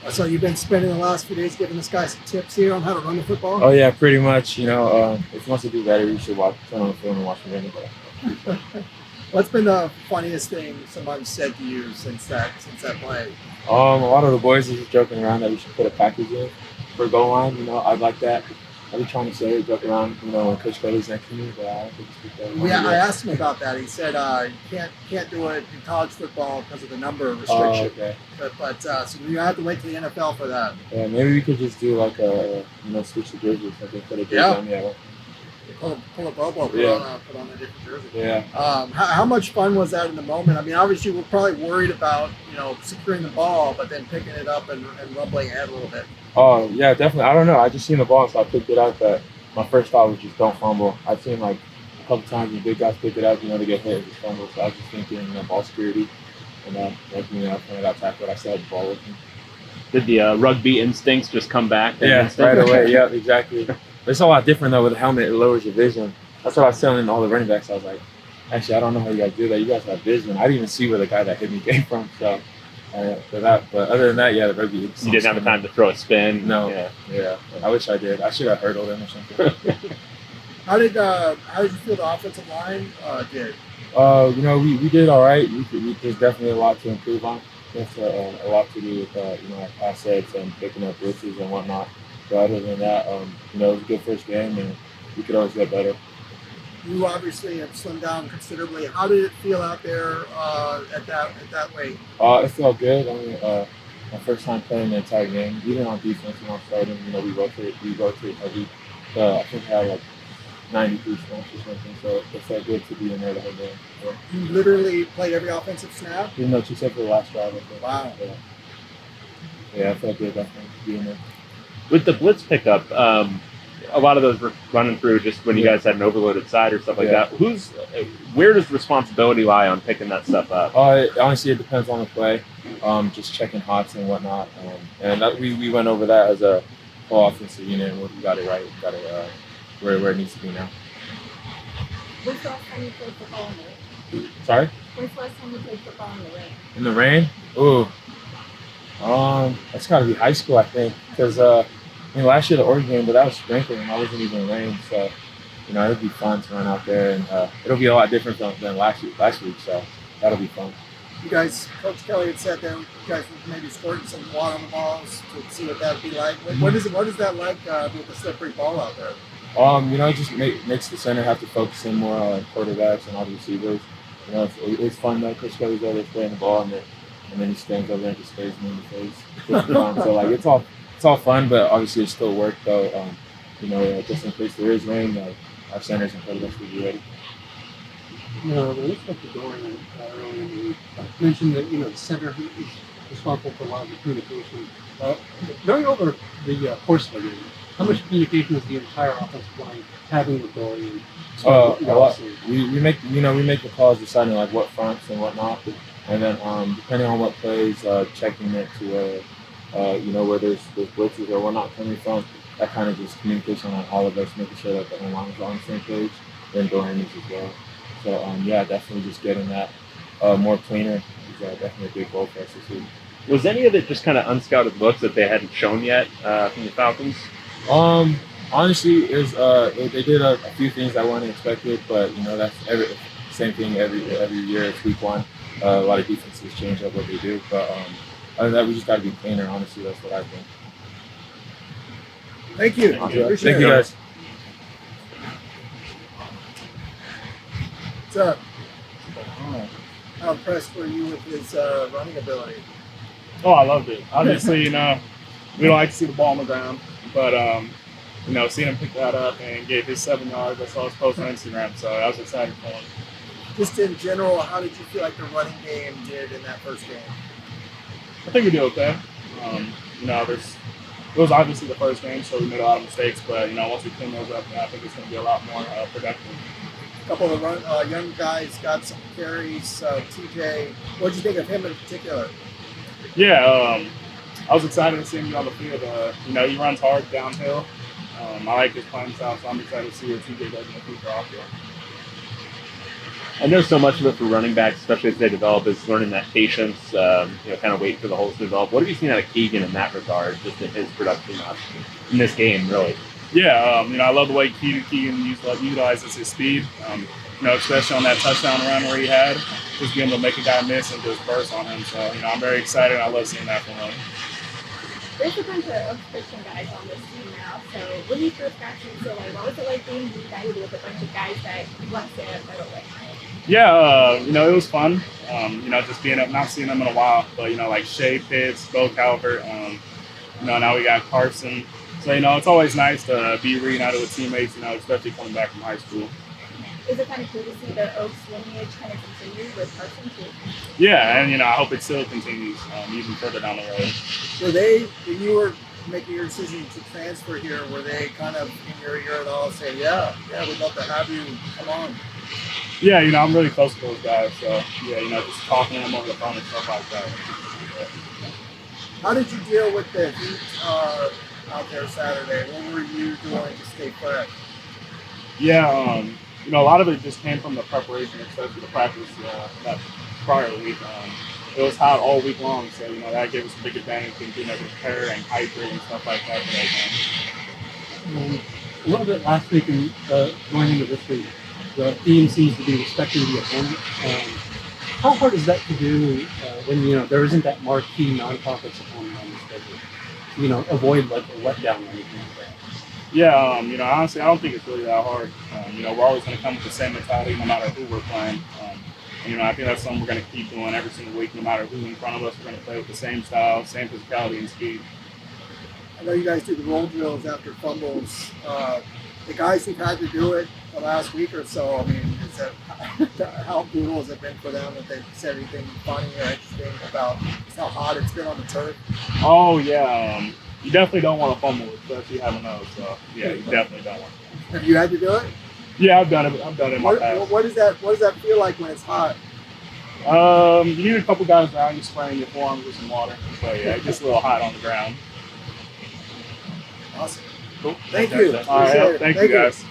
So you've been spending the last few days giving this guy some tips here on how to run the football? Oh yeah, pretty much. If you want to do better, you should turn on the film and watch me run the ball. What's been the funniest thing somebody said to you since that play? A lot of the boys are just joking around that we should put a package in for goal line. I'd like that. I've been trying to say it, joke around, when Coach Kelly's next to me, but I don't think it's good. Yeah, I asked him about that. He said you can't do it in college football because of the number restriction. Okay. But so you have to wait to the NFL for that. Yeah, maybe we could just do like switch the jerseys. I think put a jersey on. Yeah. Pull a Bobo, put on a different jersey. Yeah. How much fun was that in the moment? I mean, obviously we're probably worried about securing the ball, but then picking it up and rumbling ahead a little bit. Oh yeah, definitely. I don't know. I just seen the ball, so I picked it up. But my first thought was just don't fumble. I've seen like a couple times when big guys pick it up, they get hit and just fumble. So I was just thinking, ball security, and when I got tackled, I still had the ball with me. Did the rugby instincts just come back? Yeah, right away. Yeah, exactly. But it's a lot different though with a helmet. It lowers your vision. That's what I was telling all the running backs. I was like, actually, I don't know how you guys do that. You guys have vision. I didn't even see where the guy that hit me came from. So. But other than that, yeah, the rugby. You didn't have the time to throw a spin. No. Yeah. I wish I did. I should have hurdled him or something. How did you feel the offensive line did? We did all right. There's definitely a lot to improve on. There's a lot to do with our pass sets and picking up blitzes and whatnot. But other than that, it was a good first game, and we could always get better. You obviously have slimmed down considerably. How did it feel out there at that weight? It felt good. I mean, my first time playing the entire game, even on defense when I was starting, we rotate heavy. I think I had like 93 snaps or something, so it felt good to be in there the whole game. Yeah. You literally played every offensive snap? Pretty much, except for the last drive. I think. Wow. Yeah, I felt good definitely being there. With the blitz pickup, a lot of those were running through just when you guys had an overloaded side or stuff like that. Where does responsibility lie on picking that stuff up? Honestly, it depends on the play. Just checking hots and whatnot. We went over that as a whole offensive unit, and we got it right. We got it where it needs to be now. When's the last time you played football in the rain? Sorry? When's the last time you played football in the rain? In the rain? Ooh. That's got to be high school, I think, because last year the Oregon game, but that was sprinkling, and I wasn't even rain, so it'll be fun to run out there, and it'll be a lot different than last week, so that'll be fun. You guys, Coach Kelly had said that you guys would maybe squirt some water on the balls to see what that would be like. What is that like with the slippery ball out there? It just makes the center have to focus in more on quarterbacks and all the receivers. It's fun though. Coach Kelly's over there spraying the ball, and then he stands over there and just sprays me in the face. So it's all fun, but obviously it's still work though. Just in case there is rain, our centers and quarterbacks will be ready. When we spoke to Dorian earlier in the week, mentioned that the center is responsible for a lot of the communication. Going over the course of the game, how much communication is the entire offensive line having with Dorian? A lot. We make the calls deciding like what fronts and whatnot, and then depending on what plays, checking it to where there's blitzes or whatnot coming from. That kind of just communication on all of us, making sure that the whole line is on the same page. Then Dorian is as well. So definitely just getting that more cleaner is definitely a big goal for us this week. Was any of it just kind of unscouted looks that they hadn't shown yet from the Falcons? Honestly, they did a few things I wasn't expected, but that's same thing every year. It's week one. A lot of defenses change up what they do, but other than that, we just got to be cleaner. Honestly, that's what I think. Thank you. Thank you guys. What's up? How impressed were you with his running ability? Oh, I loved it. Obviously, we don't like to see the ball on the ground, but seeing him pick that up and get his 7 yards, I saw his post on Instagram, so I was excited for him. Just in general, how did you feel like the running game did in that first game? I think we did okay. It was obviously the first game, so we made a lot of mistakes, but once we clean those up, I think it's going to be a lot more productive. A couple of young guys got some carries. TJ, what did you think of him in particular? Yeah, I was excited to see him get on the field. He runs hard downhill. I like his playing style, so I'm excited to see what TJ does in the future off field. I know so much of it for running backs, especially as they develop, is learning that patience, kind of wait for the holes to develop. What have you seen out of Keegan in that regard, just in his production in this game, really? Yeah, I love the way Keegan utilizes his speed. Especially on that touchdown run where he had, just being able to make a guy miss and just burst on him. So, I'm very excited. I love seeing that from him. There's a bunch of Christian guys on this team now. So when you first got to like, what was it like being reunited with a bunch of guys that you want to say right away? Yeah, it was fun. Just being up, not seeing them in a while, but like Shea Pitts, Bo Calvert. Now we got Carson. So it's always nice to be reunited with teammates. Especially coming back from high school. Is it kind of cool to see the Oaks lineage kind of continue with Carson too? Yeah, and I hope it still continues even further down the road. Were they, when you were making your decision to transfer here, were they kind of in your ear at all, say, yeah, we'd love to have you, come on? Yeah, I'm really close to those guys, so yeah, just talking to them over the phone and stuff like that. How did you deal with the heat out there Saturday? What were you doing to stay fresh? Yeah, a lot of it just came from the preparation, especially the practice that prior week. It was hot all week long, so that gave us a big advantage in being able to prepare and hydrate and stuff like that for that game. A little bit last week and going into this week, the theme seems to be respecting the opponent. How hard is that to do when there isn't that marquee non-conference opponent on the schedule? Avoid like a letdown or anything like that. Yeah, honestly, I don't think it's really that hard. We're always going to come with the same mentality no matter who we're playing. I think that's something we're going to keep doing every single week, no matter who's in front of us. We're going to play with the same style, same physicality and speed. I know you guys do the roll drills after fumbles. The guys who've had to do it the last week or so, I mean, how brutal has it been for them that they've said anything funny or interesting about just how hot it's been on the turf? Oh, yeah. You definitely don't want to fumble, especially having those. So, yeah, you definitely don't want to. Have you had to do it? Yeah, I've done it. I've done it in my past. What does that feel like when it's hot? You need a couple guys around you spraying your forearms with some water. So, yeah, it gets a little hot on the ground. Awesome. Cool. Thank you. All right, thank you, guys.